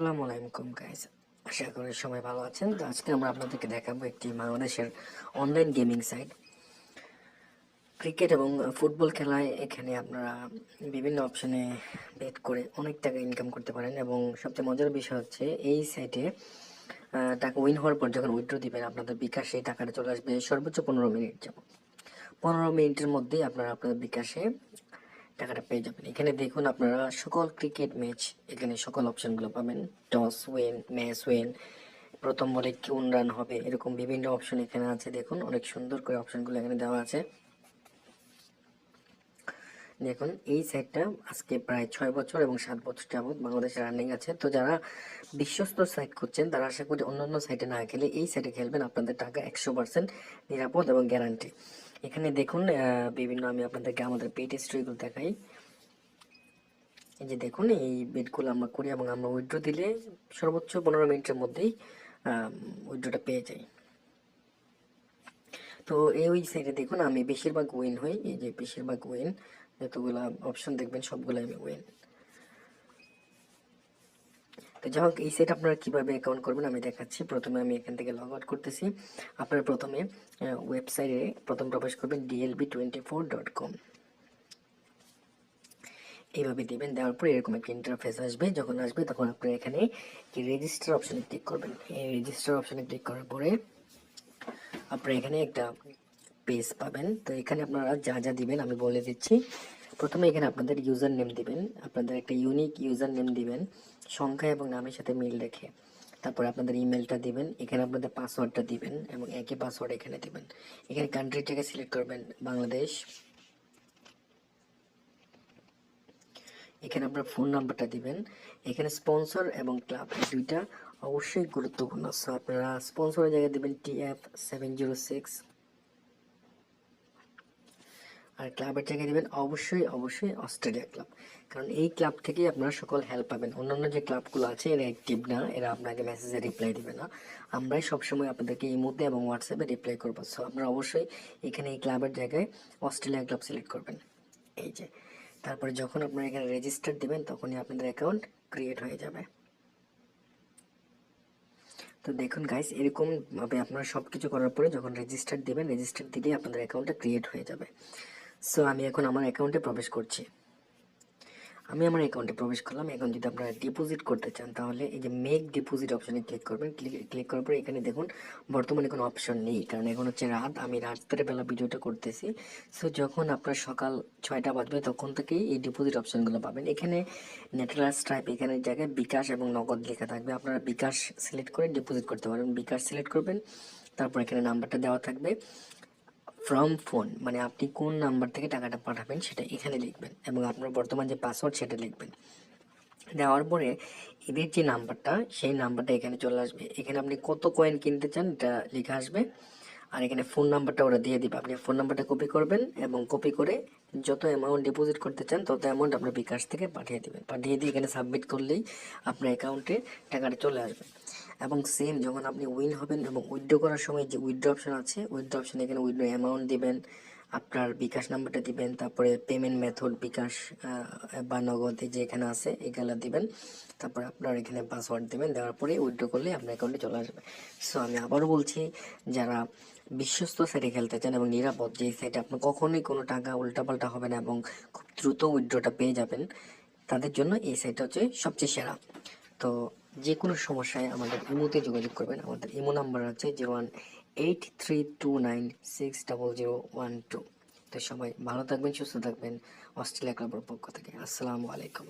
আসসালামু আলাইকুম গাইস, আশা করি সবাই ভালো আছেন। তো আজকে আমরা আপনাদেরকে দেখাবো একটি বাংলাদেশের অনলাইন গেমিং সাইট। ক্রিকেট এবং ফুটবল খেলায় এখানে আপনারা বিভিন্ন অপশনে বেট করে অনেক টাকা ইনকাম করতে পারেন। এবং সবচেয়ে মজার বিষয় হচ্ছে এই সাইটে টাকা উইন হওয়ার পর যখন উইথড্র দিবেন আপনাদের বিকাশে এই টাকাটা চলে আসবে সর্বোচ্চ 15 মিনিট যাব। 15 মিনিটের মধ্যেই আপনারা আপনাদের বিকাশে টাকাটা পেয়ে যাবেন। এখানে দেখুন আপনারা সকল ক্রিকেট ম্যাচ, এখানে সকল অপশনগুলো পাবেন। টস উইন, ম্যাচ উইন, প্রথম বলে কোন রান হবে, এরকম বিভিন্ন অপশন এখানে আছে। দেখুন অনেক সুন্দর করে অপশনগুলো এখানে দেওয়া আছে। দেখুন এই সাইটটা আজকে প্রায় 6 বছর এবং 7 বছর যাবত বাংলাদেশে রানিং আছে। তো যারা বিশ্বস্ত সাইট করছেন তারা আশা করি অন্যান্য সাইটে না খেলে এই সাইটে খেলবেন, আপনাদের টাকা 100% নিরাপদ এবং গ্যারান্টি। এখানে দেখুন বিভিন্ন, আমি আপনাদেরকে আমাদের পেট হিস্ট্রিগুলো দেখাই। এই যে দেখুন এই বেডগুলো আমরা করি এবং আমরা উইথড্র দিলে সর্বোচ্চ 15 মিনিটের মধ্যেই উইথড্রটা পেয়ে যাই। তো এই ওই সাইডে দেখুন আমি বেশিরভাগ উইন হই। এই যে বেশিরভাগ উইন, যতগুলা অপশন দেখবেন সবগুলো আমি উইন। তো যাই হোক, এই সাইট আপনারা কিভাবে অ্যাকাউন্ট করবেন আমি দেখাচ্ছি। প্রথমে আমি এখান থেকে লগ আউট করতেছি। আপনারা প্রথমে ওয়েবসাইটে প্রথম প্রবেশ করবেন dlb24.com। এইভাবে দিবেন, দেওয়ার পরে এরকম একটা ইন্টারফেস আসবে। যখন আসবে তখন আপনারা এখানে রেজিস্টার অপশনে ক্লিক করবেন। এই রেজিস্টার অপশনে ক্লিক করার পরে আপনারা এখানে একটা পেজ পাবেন। তো এখানে আপনারা যা যা দিবেন আমি বলে দিচ্ছি। প্রথমে এখানে আপনাদের ইউজার নেম দিবেন, আপনাদের একটা ইউনিক ইউজার নেম দিবেন সংখ্যা এবং নামের সাথে মিল রেখে। তারপরে আপনাদের ইমেলটা দিবেন, এখানে আপনাদের পাসওয়ার্ডটা দিবেন এবং একই পাসওয়ার্ড এখানে দিবেন। এখানে কান্ট্রিটাকে সিলেক্ট করবেন বাংলাদেশ। এখানে আপনার ফোন নাম্বারটা দিবেন। এখানে স্পন্সর এবং ক্লাব এই দুইটা অবশ্যই গুরুত্বপূর্ণ। সো আপনারা স্পন্সরের জায়গায় দিবেন TF706 আর ক্লাবের জায়গায় দিবেন অবশ্যই অবশ্যই অস্ট্রেলিয়া ক্লাব, কারণ এই ক্লাব থেকেই আপনারা সকল হেল্প পাবেন। অন্যান্য যে ক্লাবগুলো আছে এরা অ্যাক্টিভ না, এরা আপনাকে মেসেজে রিপ্লাই দিবে না। আমরাই সবসময় আপনাদেরকে ইমোতে এবং হোয়াটসঅ্যাপে রিপ্লাই করবো। সো আপনারা অবশ্যই এখানে এই ক্লাবের জায়গায় অস্ট্রেলিয়া ক্লাব সিলেক্ট করবেন। এই যে তারপরে যখন আপনারা এখানে রেজিস্টার দিবেন তখনই আপনাদের অ্যাকাউন্ট ক্রিয়েট হয়ে যাবে। তো দেখুন গাইস, এরকম ভাবে আপনারা সবকিছু করার পরে যখন রেজিস্টার দিবেন, রেজিস্টার দিলেই আপনাদের অ্যাকাউন্টটা ক্রিয়েট হয়ে যাবে। সো আমি এখন আমার অ্যাকাউন্টে প্রবেশ করছি। আমি আমার অ্যাকাউন্টে প্রবেশ করলাম। এখন যদি আপনারা ডিপোজিট করতে চান তাহলে এই যে মেক ডিপোজিট অপশনে ক্লিক করবেন। ক্লিক করার পরে এখানে দেখুন বর্তমানে কোনো অপশন নেই, কারণ এখন হচ্ছে রাত, আমি রাতের বেলা ভিডিওটা করতেছি। সো যখন আপনার সকাল 6টা বাজবে তখন থেকেই এই ডিপোজিট অপশনগুলো পাবেন। এখানে নেটওয়ার্ক স্ট্রাইপ এখানে জায়গায় বিকাশ এবং নগদ লেখা থাকবে, আপনারা বিকাশ সিলেক্ট করে ডিপোজিট করতে পারবেন। বিকাশ সিলেক্ট করবেন, তারপর এখানে নাম্বারটা দেওয়া থাকবে। ফ্রম ফোন মানে আপনি কোন নাম্বার থেকে টাকাটা পাঠাবেন সেটা এখানে লিখবেন এবং আপনার বর্তমান যে পাসওয়ার্ড সেটা লিখবেন। দেওয়ার পরে এদের যে নাম্বারটা সেই নাম্বারটা এখানে চলে আসবে। এখানে আপনি কত কয়েন কিনতে চান এটা লেখা আসবে, আর এখানে ফোন নাম্বারটা ওরা দিয়ে দিবে। আপনি ফোন নাম্বারটা কপি করবেন এবং কপি করে যত অ্যামাউন্ট ডিপোজিট করতে চান তত অ্যামাউন্ট আপনার বিকাশ থেকে পাঠিয়ে দেবেন। পাঠিয়ে দিয়ে এখানে সাবমিট করলেই আপনার অ্যাকাউন্টে টাকাটা চলে আসবে। এবং সেম যখন আপনি উইন হবেন এবং উইথড্র করার সময় যে উইথড্র অপশন আছে, উইথড্র অপশনে এখানে উইথড্র অ্যামাউন্ট দিবেন, আপনার বিকাশ নাম্বারটা দিবেন, তারপরে পেমেন্ট মেথড বিকাশ বা নগদে যে এখানে আছে এগুলো দিবেন, তারপরে আপনার এখানে পাসওয়ার্ড দিবেন। দেওয়ার পরে উইথড্র করলে আপনার অ্যাকাউন্টে চলে আসবে। সো আমি আবারও বলছি, যারা বিশ্বস্ত সাইটে খেলতে চান এবং নিরাপদ, যে সাইটে আপনার কখনোই কোনো টাকা উল্টাপাল্টা হবে না এবং খুব দ্রুত উইথড্রটা পেয়ে যাবেন, তাদের জন্য এই সাইটটা হচ্ছে সবচেয়ে সেরা। তো যে কোনো সমস্যায় আমাদের ইমোতে যোগাযোগ করবেন। আমাদের ইমো নাম্বার আছে 018329600012। তো সবাই ভালো থাকবেন, সুস্থ থাকবেন। অস্ট্রেলিয়া ক্লাবের পক্ষ থেকে আসসালামু আলাইকুম।